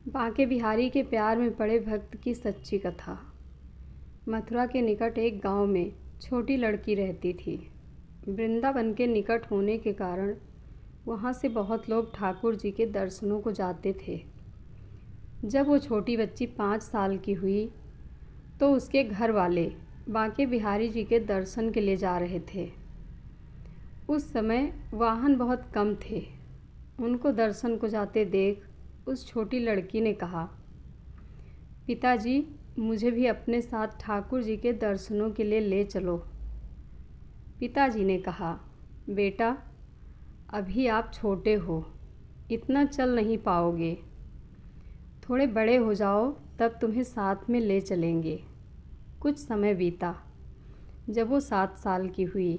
बांके बिहारी के प्यार में पड़े भक्त की सच्ची कथा। मथुरा के निकट एक गांव में छोटी लड़की रहती थी। वृंदावन के निकट होने के कारण वहां से बहुत लोग ठाकुर जी के दर्शनों को जाते थे। जब वो छोटी बच्ची 5 साल की हुई तो उसके घर वाले बांके बिहारी जी के दर्शन के लिए जा रहे थे। उस समय वाहन बहुत कम थे। उनको दर्शन को जाते देख उस छोटी लड़की ने कहा, पिताजी, मुझे भी अपने साथ ठाकुर जी के दर्शनों के लिए ले चलो। पिताजी ने कहा, बेटा, अभी आप छोटे हो, इतना चल नहीं पाओगे। थोड़े बड़े हो जाओ तब तुम्हें साथ में ले चलेंगे। कुछ समय बीता। जब वो 7 साल की हुई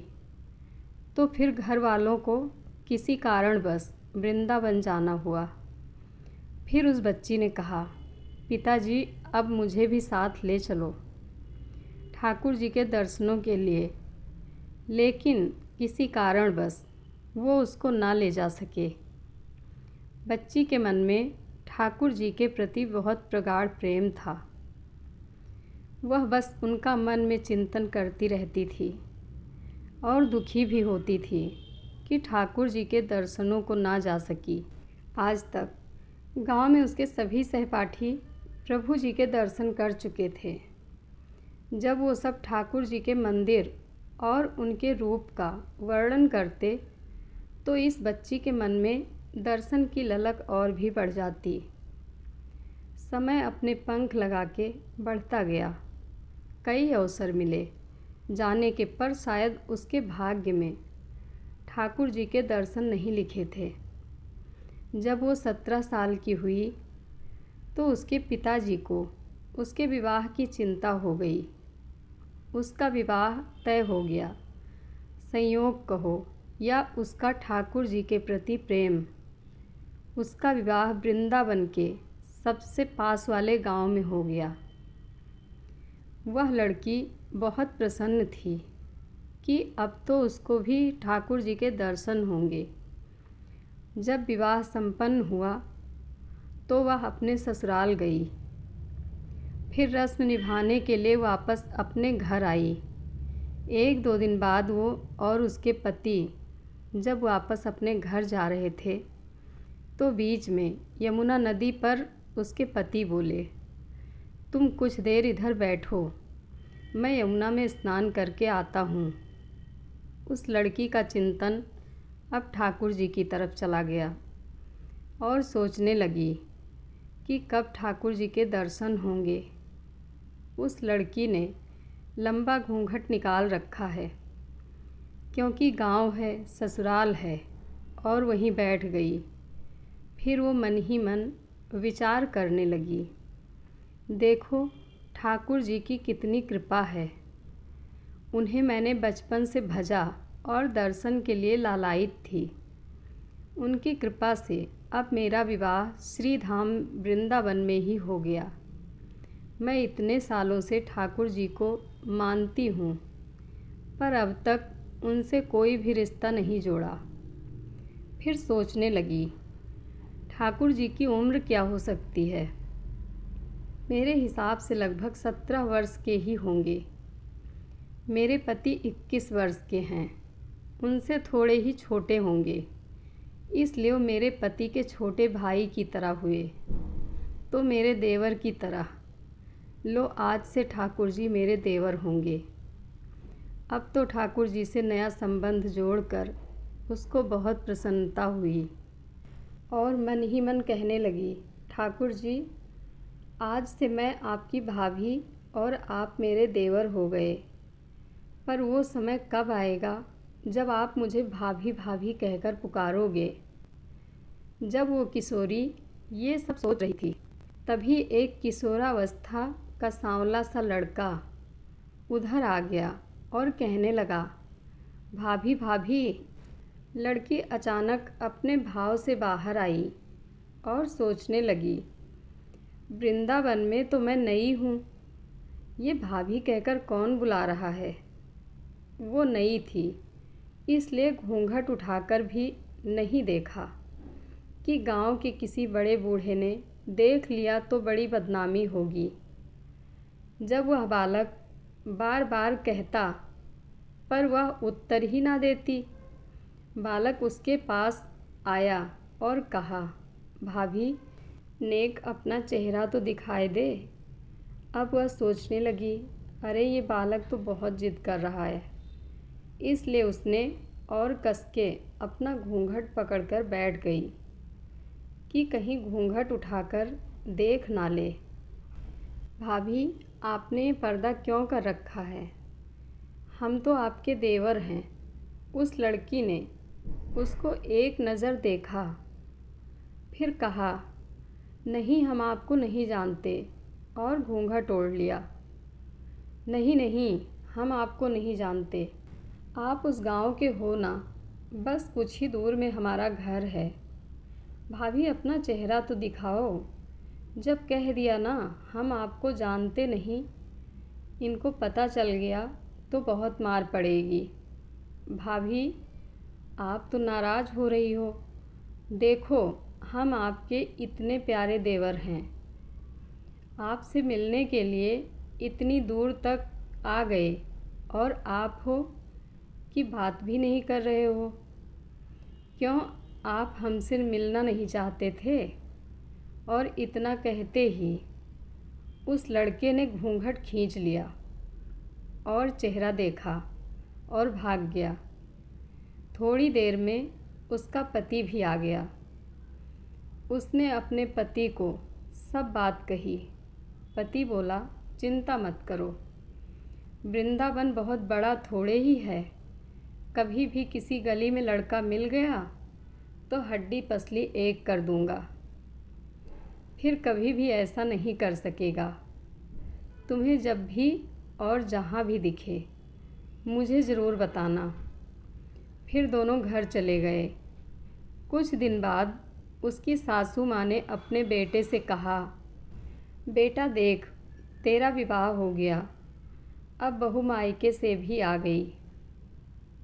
तो फिर घर वालों को किसी कारणवश वृंदावन जाना हुआ। फिर उस बच्ची ने कहा, पिताजी, अब मुझे भी साथ ले चलो ठाकुर जी के दर्शनों के लिए। लेकिन किसी कारणवश वो उसको ना ले जा सके। बच्ची के मन में ठाकुर जी के प्रति बहुत प्रगाढ़ प्रेम था। वह बस उनका मन में चिंतन करती रहती थी और दुखी भी होती थी कि ठाकुर जी के दर्शनों को ना जा सकी। आज तक गांव में उसके सभी सहपाठी प्रभु जी के दर्शन कर चुके थे। जब वो सब ठाकुर जी के मंदिर और उनके रूप का वर्णन करते तो इस बच्ची के मन में दर्शन की ललक और भी बढ़ जाती। समय अपने पंख लगा के बढ़ता गया। कई अवसर मिले जाने के, पर शायद उसके भाग्य में ठाकुर जी के दर्शन नहीं लिखे थे। जब वो 17 साल की हुई तो उसके पिताजी को उसके विवाह की चिंता हो गई। उसका विवाह तय हो गया। संयोग कहो या उसका ठाकुर जी के प्रति प्रेम। उसका विवाह वृंदावन के सबसे पास वाले गांव में हो गया। वह लड़की बहुत प्रसन्न थी कि अब तो उसको भी ठाकुर जी के दर्शन होंगे। जब विवाह संपन्न हुआ तो वह अपने ससुराल गई। फिर रस्म निभाने के लिए वापस अपने घर आई। 1-2 दिन बाद वो और उसके पति जब वापस अपने घर जा रहे थे तो बीच में यमुना नदी पर उसके पति बोले, तुम कुछ देर इधर बैठो, मैं यमुना में स्नान करके आता हूँ। उस लड़की का चिंतन अब ठाकुर जी की तरफ चला गया और सोचने लगी कि कब ठाकुर जी के दर्शन होंगे। उस लड़की ने लंबा घूंघट निकाल रखा है क्योंकि गांव है, ससुराल है, और वहीं बैठ गई। फिर वो मन ही मन विचार करने लगी, देखो ठाकुर जी की कितनी कृपा है। उन्हें मैंने बचपन से भजा और दर्शन के लिए लालायित थी। उनकी कृपा से अब मेरा विवाह श्री धाम वृंदावन में ही हो गया। मैं इतने सालों से ठाकुर जी को मानती हूँ, पर अब तक उनसे कोई भी रिश्ता नहीं जोड़ा। फिर सोचने लगी, ठाकुर जी की उम्र क्या हो सकती है। मेरे हिसाब से लगभग 17 वर्ष के ही होंगे। मेरे पति 21 वर्ष के हैं। उनसे थोड़े ही छोटे होंगे, इसलिए वो मेरे पति के छोटे भाई की तरह हुए, तो मेरे देवर की तरह। लो, आज से ठाकुर जी मेरे देवर होंगे। अब तो ठाकुर जी से नया संबंध जोड़कर उसको बहुत प्रसन्नता हुई और मन ही मन कहने लगी, ठाकुर जी, आज से मैं आपकी भाभी और आप मेरे देवर हो गए। पर वो समय कब आएगा जब आप मुझे भाभी भाभी कहकर पुकारोगे। जब वो किशोरी ये सब सोच रही थी तभी एक किशोरावस्था का सांवला सा लड़का उधर आ गया और कहने लगा, भाभी भाभी। लड़की अचानक अपने भाव से बाहर आई और सोचने लगी, वृंदावन में तो मैं नई हूँ, ये भाभी कहकर कौन बुला रहा है। वो नई थी, इसलिए घूंघट उठाकर भी नहीं देखा कि गांव के किसी बड़े बूढ़े ने देख लिया तो बड़ी बदनामी होगी। जब वह बालक बार बार कहता पर वह उत्तर ही ना देती। बालक उसके पास आया और कहा, भाभी, नेक अपना चेहरा तो दिखाई दे। अब वह सोचने लगी, अरे ये बालक तो बहुत जिद कर रहा है। इसलिए उसने और कस के अपना घूंघट पकड़कर बैठ गई कि कहीं घूंघट उठाकर देख ना ले। भाभी, आपने ये पर्दा क्यों कर रखा है? हम तो आपके देवर हैं। उस लड़की ने उसको एक नज़र देखा, फिर कहा, नहीं, हम आपको नहीं जानते, और घूंघट ओढ़ लिया। नहीं नहीं, हम आपको नहीं जानते। आप उस गांव के हो ना, बस कुछ ही दूर में हमारा घर है। भाभी, अपना चेहरा तो दिखाओ। जब कह दिया ना हम आपको जानते नहीं, इनको पता चल गया तो बहुत मार पड़ेगी। भाभी, आप तो नाराज़ हो रही हो। देखो, हम आपके इतने प्यारे देवर हैं, आपसे मिलने के लिए इतनी दूर तक आ गए और आप हो कि बात भी नहीं कर रहे हो। क्यों, आप हमसे मिलना नहीं चाहते थे? और इतना कहते ही उस लड़के ने घूंघट खींच लिया और चेहरा देखा और भाग गया। थोड़ी देर में उसका पति भी आ गया। उसने अपने पति को सब बात कही। पति बोला, चिंता मत करो, वृंदावन बहुत बड़ा थोड़े ही है। कभी भी किसी गली में लड़का मिल गया तो हड्डी पसली एक कर दूंगा। फिर कभी भी ऐसा नहीं कर सकेगा। तुम्हें जब भी और जहाँ भी दिखे मुझे ज़रूर बताना। फिर दोनों घर चले गए। कुछ दिन बाद उसकी सासू माँ ने अपने बेटे से कहा, बेटा देख, तेरा विवाह हो गया, अब बहू मायके से भी आ गई,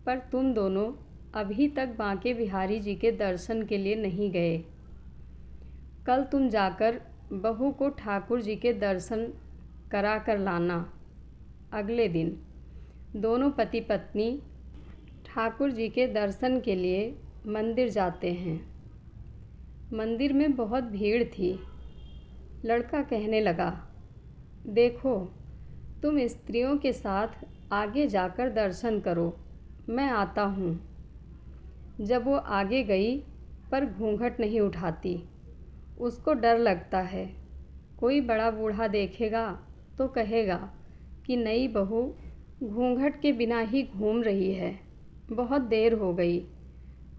पर तुम दोनों अभी तक बांके बिहारी जी के दर्शन के लिए नहीं गए। कल तुम जाकर बहू को ठाकुर जी के दर्शन करा कर लाना। अगले दिन दोनों पति पत्नी ठाकुर जी के दर्शन के लिए मंदिर जाते हैं। मंदिर में बहुत भीड़ थी। लड़का कहने लगा, देखो, तुम स्त्रियों के साथ आगे जाकर दर्शन करो, मैं आता हूँ। जब वो आगे गई पर घूंघट नहीं उठाती। उसको डर लगता है, कोई बड़ा बूढ़ा देखेगा तो कहेगा कि नई बहू घूंघट के बिना ही घूम रही है। बहुत देर हो गई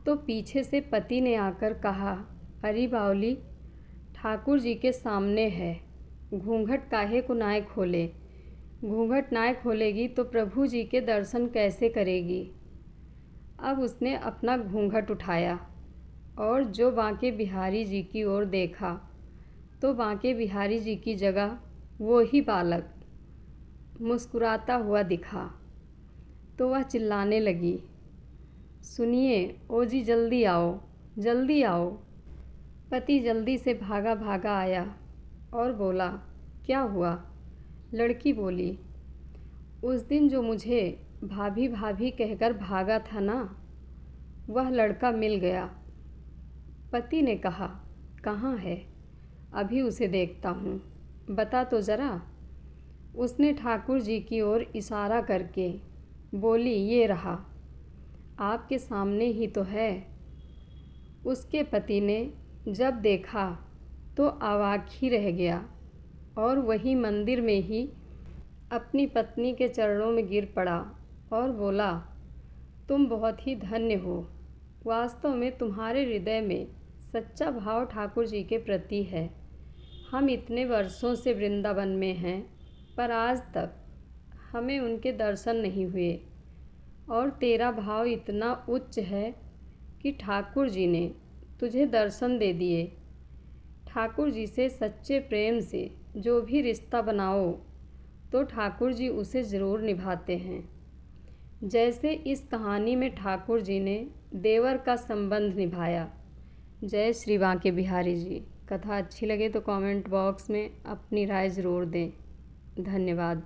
तो पीछे से पति ने आकर कहा, अरे बावली, ठाकुर जी के सामने है, घूंघट काहे को नाय खोले। घूंघट नाय खोलेगी तो प्रभु जी के दर्शन कैसे करेगी। अब उसने अपना घूंघट उठाया और जो बांके बिहारी जी की ओर देखा तो बांके बिहारी जी की जगह वो ही बालक मुस्कुराता हुआ दिखा। तो वह चिल्लाने लगी, सुनिए ओ जी, जल्दी आओ, जल्दी आओ। पति जल्दी से भागा भागा आया और बोला, क्या हुआ? लड़की बोली, उस दिन जो मुझे भाभी भाभी कहकर भागा था ना, वह लड़का मिल गया। पति ने कहा, कहाँ है? अभी उसे देखता हूँ, बता तो ज़रा। उसने ठाकुर जी की ओर इशारा करके बोली, ये रहा, आपके सामने ही तो है। उसके पति ने जब देखा तो अवाक ही रह गया और वही मंदिर में ही अपनी पत्नी के चरणों में गिर पड़ा और बोला, तुम बहुत ही धन्य हो। वास्तव में तुम्हारे हृदय में सच्चा भाव ठाकुर जी के प्रति है। हम इतने वर्षों से वृंदावन में हैं, पर आज तक हमें उनके दर्शन नहीं हुए, और तेरा भाव इतना उच्च है कि ठाकुर जी ने तुझे दर्शन दे दिए। ठाकुर जी से सच्चे प्रेम से जो भी रिश्ता बनाओ तो ठाकुर जी उसे ज़रूर निभाते हैं। जैसे इस कहानी में ठाकुर जी ने देवर का संबंध निभाया। जय श्री बांके बिहारी जी। कथा अच्छी लगे तो कमेंट बॉक्स में अपनी राय ज़रूर दें। धन्यवाद।